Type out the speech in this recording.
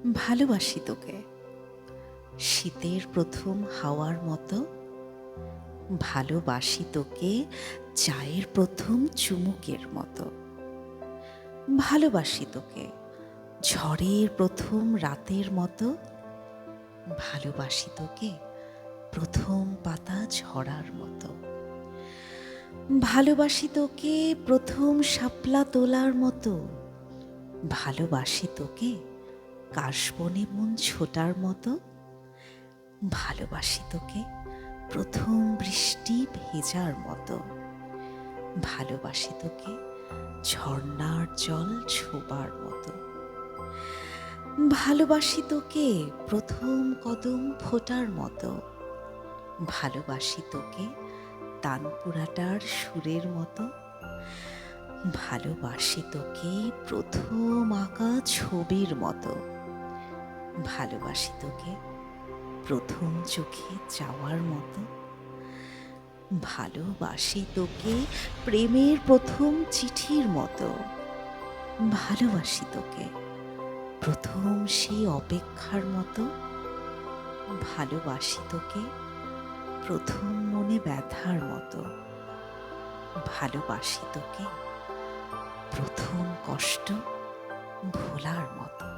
ভালোবাসি তোকে শীতের প্রথম হাওয়ার মতো, ভালোবাসি তোকে চায়ের প্রথম চুমুকের মতো, ভালোবাসি তোকে ঝড়ের প্রথম রাতের মতো, ভালোবাসি তোকে প্রথম পাতা ঝরার মতো, ভালোবাসি তোকে প্রথম শাপলা তোলার মতো, ভালোবাসি তোকে কাশবনে মন ছোটার মতো, ভালোবাসি তোকে প্রথম বৃষ্টি ভেজার মতো, ভালোবাসি তোকে ঝর্ণার জল ছোবার মতো, ভালোবাসি তোকে প্রথম কদম ফোটার মতো, ভালোবাসি তোকে তানপুরাটার সুরের মতো, ভালোবাসি তোকে প্রথম আঁকা ছবির মতো, ভালোবাসি তোকে প্রথম চোখে চাওয়ার মতো, ভালোবাসি তোকে প্রেমের প্রথম চিঠির মতো, ভালোবাসি তোকে প্রথম সেই অপেক্ষার মতো, ভালোবাসি তোকে প্রথম মনে ব্যথার মতো, ভালোবাসি তোকে প্রথম কষ্ট ভোলার মতো।